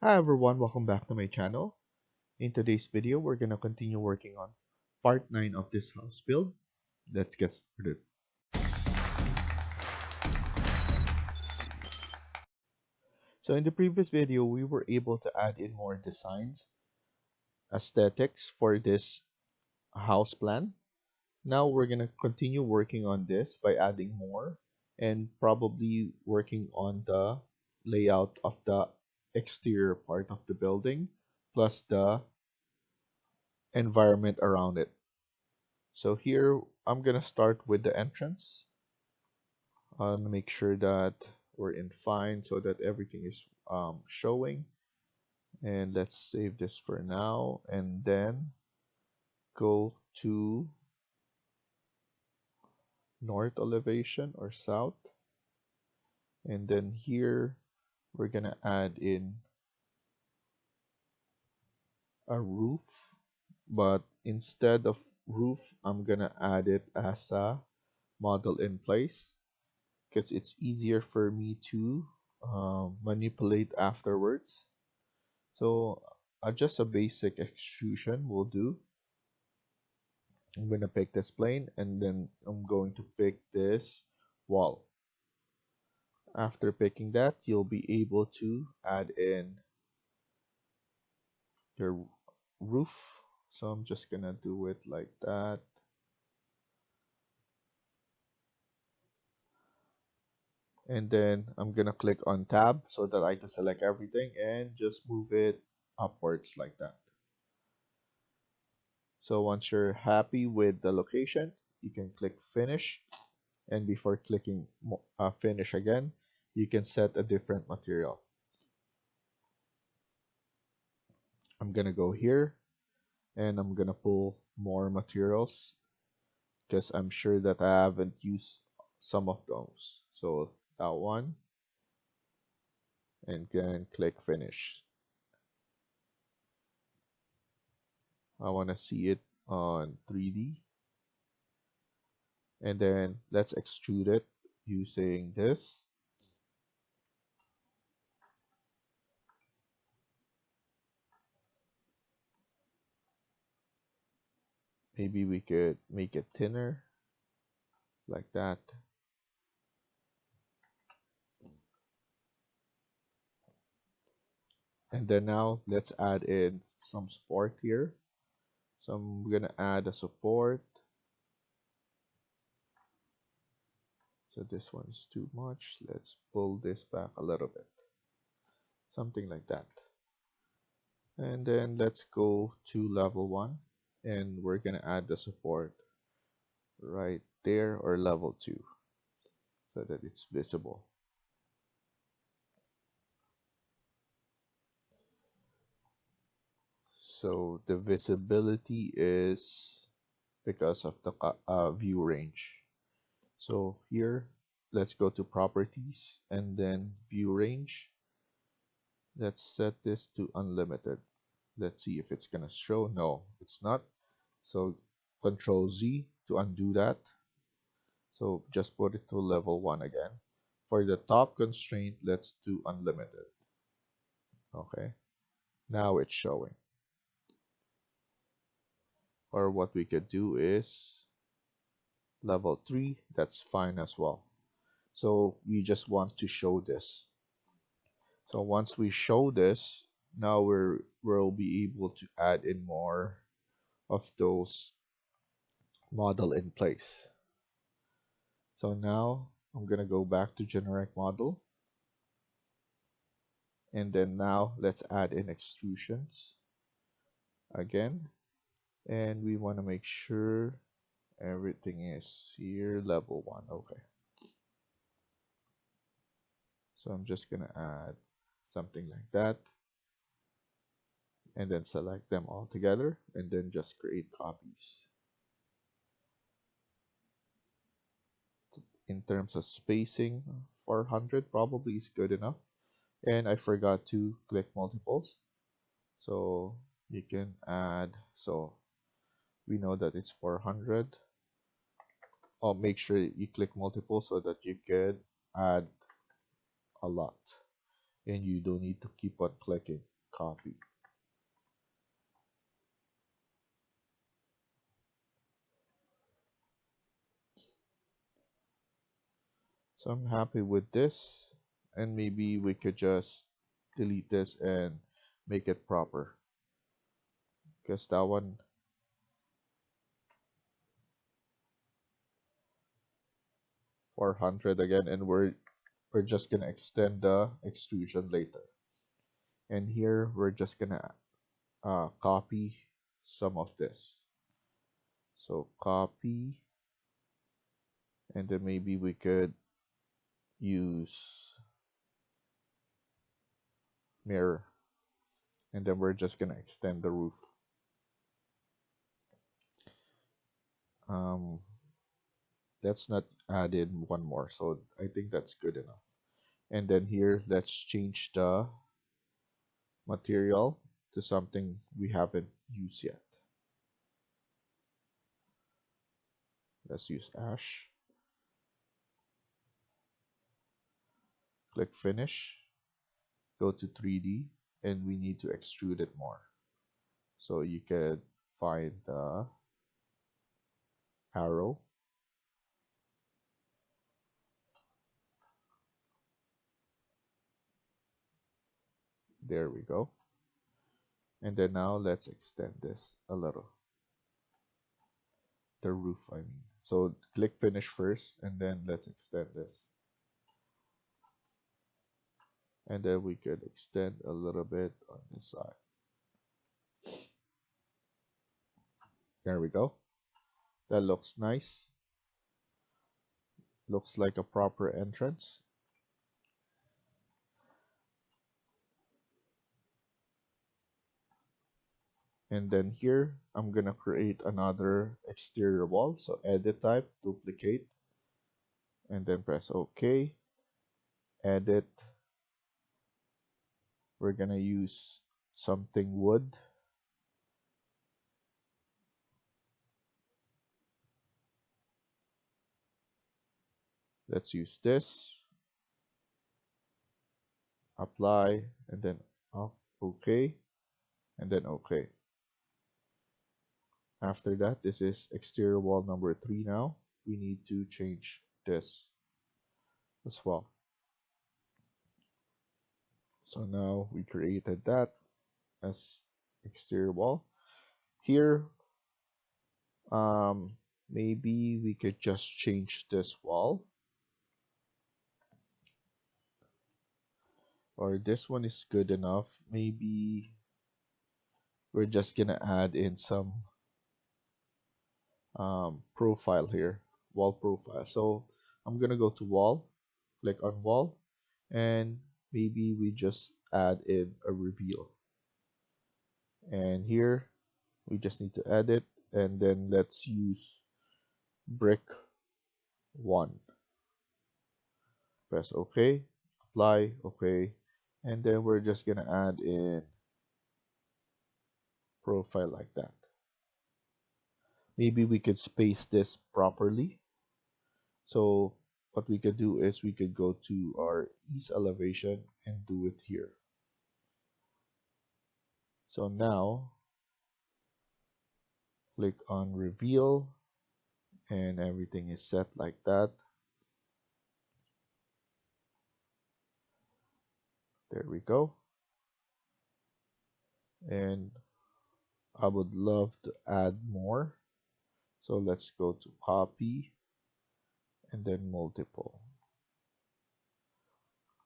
Hi everyone, welcome back to my channel. In today's video, we're gonna continue working on part 9 of this house build. Let's get started. So in the previous video, we were able to add in more designs, aesthetics for this house plan. Now we're gonna continue working on this by adding more and probably working on the layout of the exterior part of the building plus the environment around it. So here I'm gonna start with the entrance. Make sure that we're in fine so that everything is showing. And let's save this for now and then go to north elevation or south. And then here we're gonna add in a roof, but instead of roof, I'm gonna add it as a model in place because it's easier for me to manipulate afterwards. So just a basic extrusion will do. I'm going to pick this plane and then I'm going to pick this wall. After picking that, you'll be able to add in your roof. So I'm just going to do it like that. And then I'm going to click on tab so that I can select everything and just move it upwards like that. So once you're happy with the location, you can click finish, and before clicking finish again, you can set a different material. I'm gonna go here and I'm gonna pull more materials because I'm sure that I haven't used some of those. So that one, and then click finish. I want to see it on 3D, and then let's extrude it using this. Maybe we could make it thinner like that. And then now let's add in some support here. So I'm gonna add a support. So this one is too much. Let's pull this back a little bit. Something like that. And then let's go to level 1 and we're gonna add the support right there, or level 2, so that it's visible. So the visibility is because of the view range. So here, let's go to properties and then view range. Let's set this to unlimited. Let's see if it's gonna show. No, it's not. So Control Z to undo that. So just put it to level 1 again. For the top constraint, let's do unlimited. Okay, now it's showing. Or what we could do is level 3, that's fine as well. So we just want to show this. So once we show this, now we'll be able to add in more of those model in place. So now I'm gonna go back to generic model, and then now let's add in extrusions again, and we want to make sure everything is here level 1. Okay, so I'm just gonna add something like that and then select them all together and then just create copies. In terms of spacing, 400 probably is good enough. And I forgot to click multiples, so you can add, so we know that it's 400. I'll make sure you click multiple so that you can add a lot. and you don't need to keep on clicking copy. So I'm happy with this, and maybe we could just delete this and make it proper, because that one 400 again, and we're just gonna extend the extrusion later. And here we're just gonna copy some of this. So copy, and then maybe we could use mirror, and then we're just gonna extend the roof. Um, let's not add in one more, so I think that's good enough. And then here, let's change the material to something we haven't used yet. Let's use ash. Click finish, go to 3D, and we need to extrude it more. So you could find the arrow. There we go. And then now let's extend this a little. The roof, I mean. So click finish first, and then let's extend this. And then we could extend a little bit on this side. There we go. That looks nice. Looks like a proper entrance. And then here, I'm gonna create another exterior wall. So edit type, duplicate, and then press OK. Edit. We're gonna use something wood. Let's use this. Apply, and then OK, and then OK. After that, this is exterior wall number 3 now. We need to change this as well. So now we created that as exterior wall. Here, maybe we could just change this wall. Or this one is good enough. Maybe we're just gonna add in some profile here, wall profile. So I'm gonna go to wall, click on wall, and maybe we just add in a reveal. And here we just need to edit, and then let's use brick 1. Press OK, apply, OK, and then we're just gonna add in profile like that. Maybe we could space this properly. So what we could do is we could go to our east elevation and do it here. So now click on reveal, and everything is set like that. There we go. And I would love to add more. So let's go to copy and then multiple.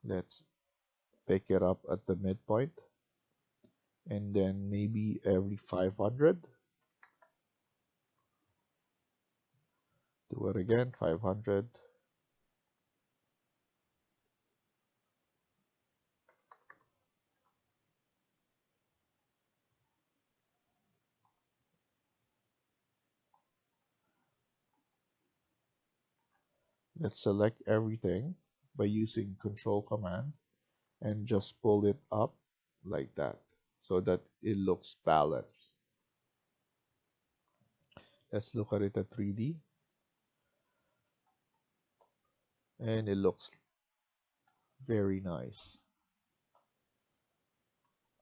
Let's pick it up at the midpoint, and then maybe every 500. Do it again, 500. Let's select everything by using Control Command and just pull it up like that so that it looks balanced. Let's look at it at 3D, and it looks very nice.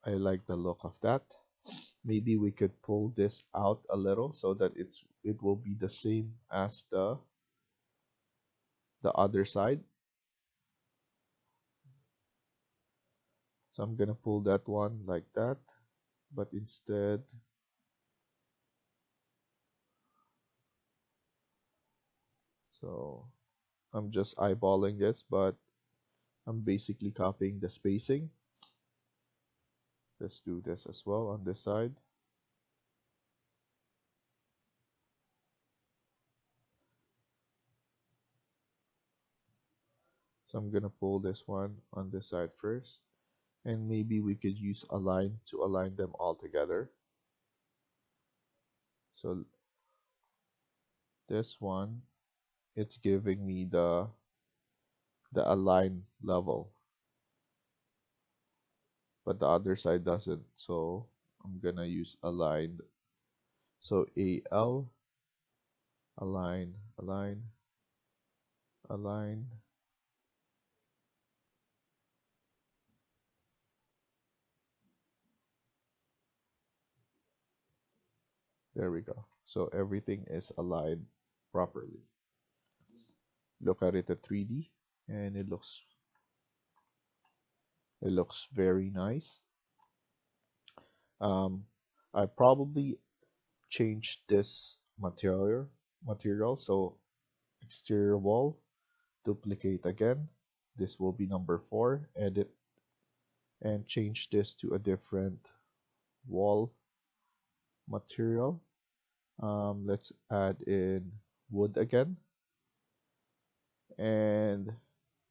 I like the look of that. Maybe we could pull this out a little so that it will be the same as the other side. So I'm gonna pull that one like that, but instead, so I'm just eyeballing this, but I'm basically copying the spacing. Let's do this as well on this side. So I'm gonna pull this one on this side first, and maybe we could use align to align them all together. So this one, it's giving me the align level, but the other side doesn't. So I'm gonna use aligned. So AL, align, align, align. There we go. So everything is aligned properly. Look at it at 3D, and it looks very nice. Um, I probably changed this material. So exterior wall, duplicate again. This will be number 4. Edit and change this to a different wall material. Let's add in wood again, and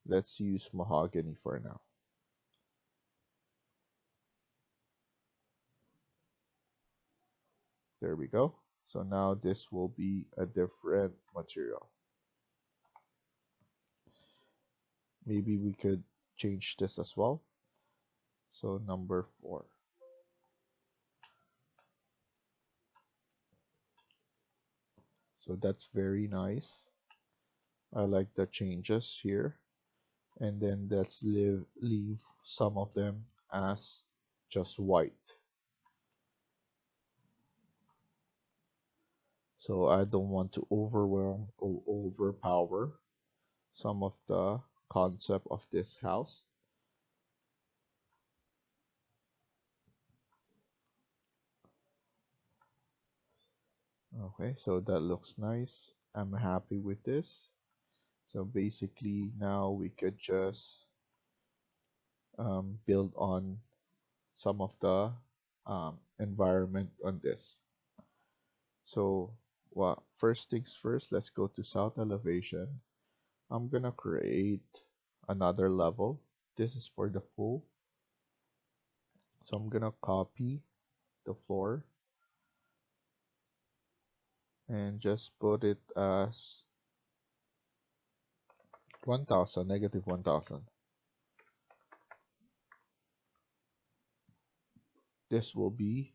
let's use mahogany for now. There we go. So now this will be a different material. Maybe we could change this as well. So number 4. So that's very nice. I like the changes here. And then let's leave some of them as just white. So I don't want to overwhelm or overpower some of the concept of this house. Okay, so that looks nice. I'm happy with this. So basically now we could just build on some of the environment on this. So well, first things first, let's go to south elevation. I'm gonna create another level. This is for the pool. So I'm gonna copy the floor and just put it as 1000, negative 1000. This will be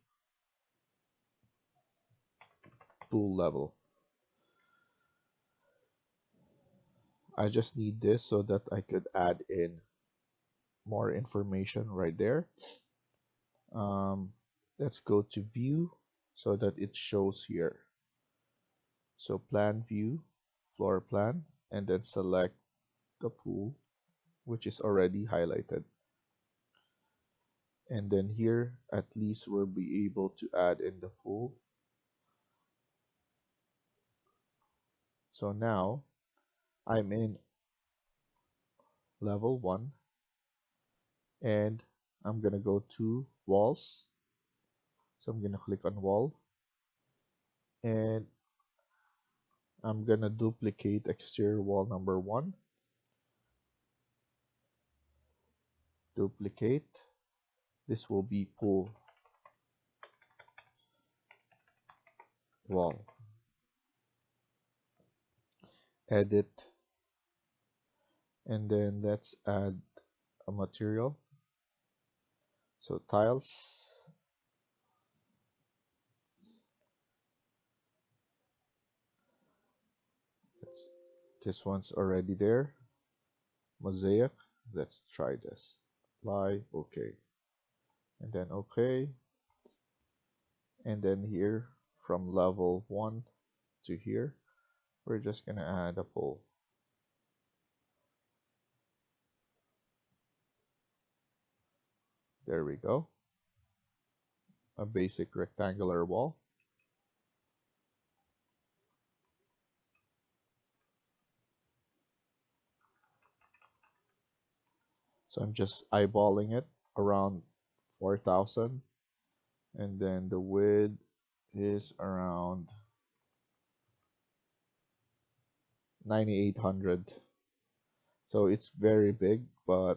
pool level. I just need this so that I could add in more information right there. Um, let's go to view so that it shows here. So plan view, floor plan, and then select the pool, which is already highlighted. And then here, at least we'll be able to add in the pool. So now I'm in level 1, and I'm gonna go to walls. So I'm gonna click on wall, and I'm gonna duplicate exterior wall number 1, duplicate. This will be pool wall. Edit, and then let's add a material. So tiles. This one's already there. Mosaic. Let's try this. Apply. Okay. and then okay, and then here from level 1 to here, we're just gonna add a pole. There we go, a basic rectangular wall. So I'm just eyeballing it around 4,000, and then the width is around 9,800. So it's very big, but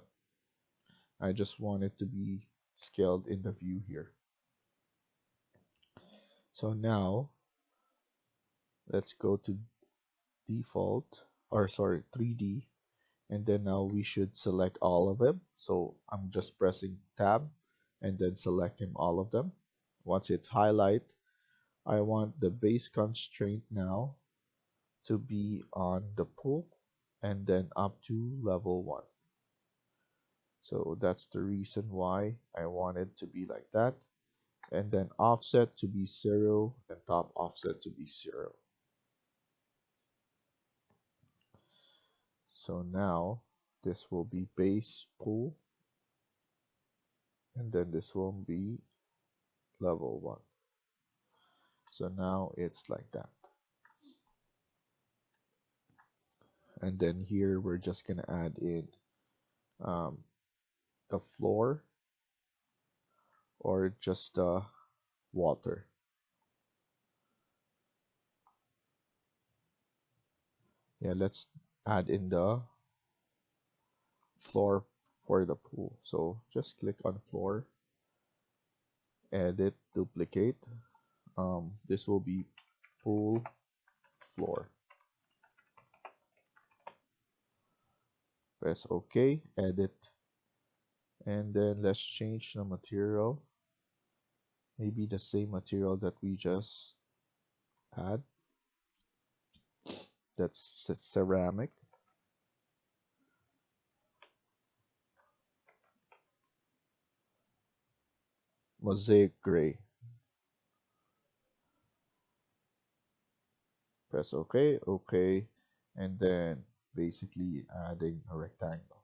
I just want it to be scaled in the view here. So now let's go to default, or sorry, 3D, and then now we should select all of them. So I'm just pressing tab and then selecting all of them. Once it's highlight, I want the base constraint now to be on the pool and then up to level 1. So that's the reason why I want it to be like that. And then offset to be 0 and top offset to be 0. So now this will be base pool, and then this will be level 1. So now it's like that. And then here we're just gonna add in the floor or just the water. Yeah, let's add in the floor for the pool. So just click on floor, edit, duplicate. This will be pool floor. Press OK, edit, and then let's change the material. Maybe the same material that we just had. That's ceramic. Mosaic gray. Press OK, OK, and then basically adding a rectangle.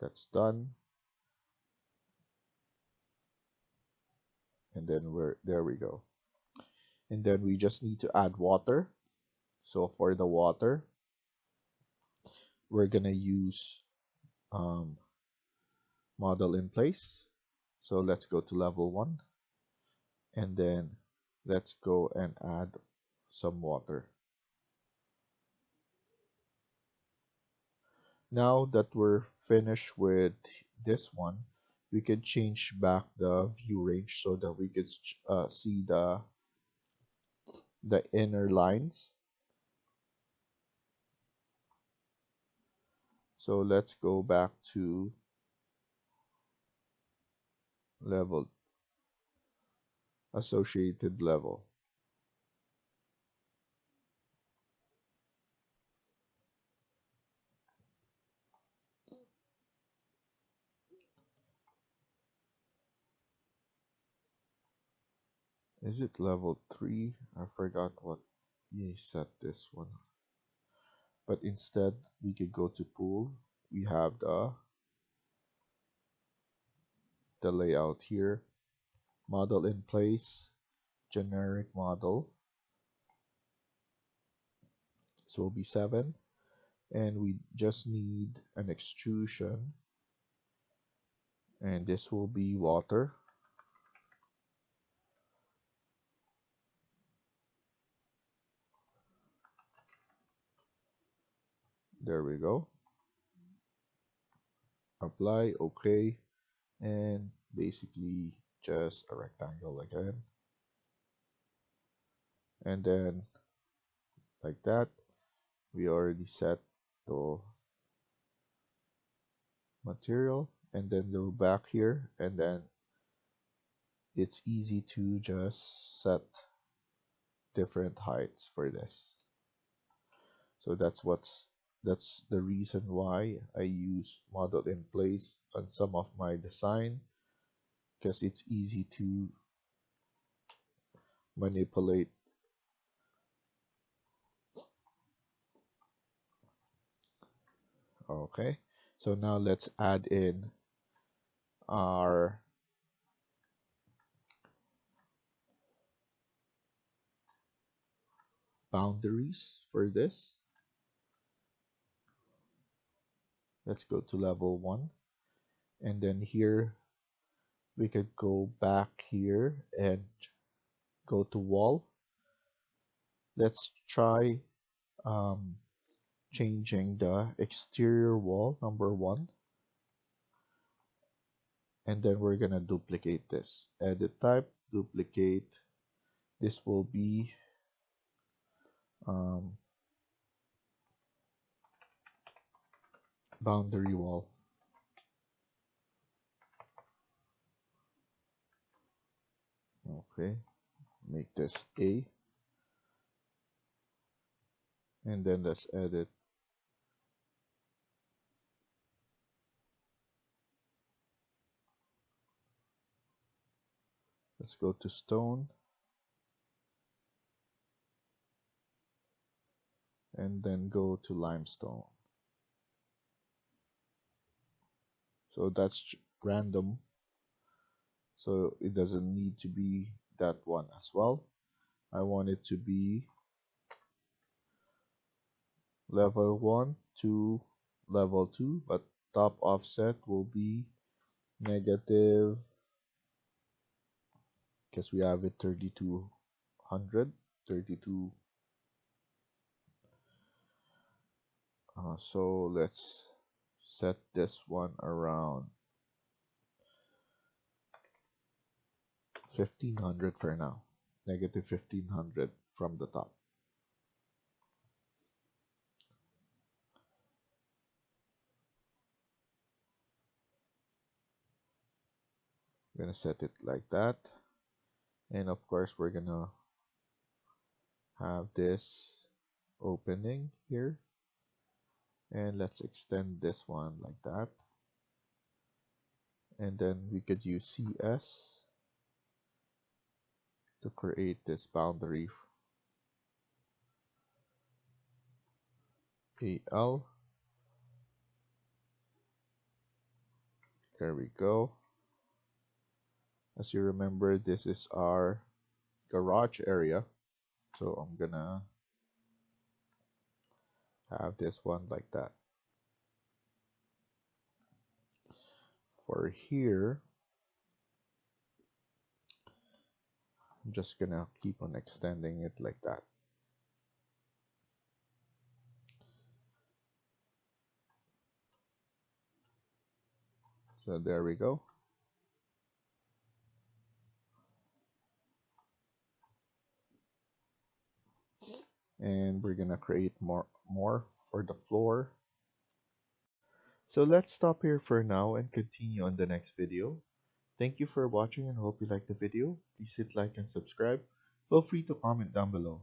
That's done. And then there we go. And then we just need to add water. So for the water, we're gonna use model in place. So let's go to level 1, and then let's go and add some water. Now that we're finished with this one, we can change back the view range so that we can see the inner lines. So let's go back to level, associated level. Is it level 3? I forgot what we set this one. But instead, we could go to pool. We have the layout here. Model in place, generic model. This will be 7. And we just need an extrusion. And this will be water. There we go. Apply, OK, and basically just a rectangle again. And then like that, we already set the material, and then go back here, and then it's easy to just set different heights for this. So that's what's That's the reason why I use model in place on some of my design, because it's easy to manipulate. Okay, so now let's add in our boundaries for this. Let's go to level 1, and then here we could go back here and go to wall. Let's try um, changing the exterior wall number 1, and then we're gonna duplicate this. Edit type, duplicate. This will be um, boundary wall. Okay, make this A, and then let's edit. Let's go to stone, and then go to limestone. So that's random, so it doesn't need to be that one as well. I want it to be level 1 to level 2, but top offset will be negative, because we have it 3200, 32. So let's set this one around 1500 for now, negative 1500 from the top. I'm gonna set it like that, and of course we're gonna have this opening here, and let's extend this one like that, and then we could use CS to create this boundary. AL, there we go. As you remember, this is our garage area, so I'm gonna have this one like that. For here, I'm just gonna keep on extending it like that. So there we go. And we're gonna create more for the floor. So let's stop here for now and continue on the next video. Thank you for watching and hope you liked the video. Please hit like and subscribe. Feel free to comment down below.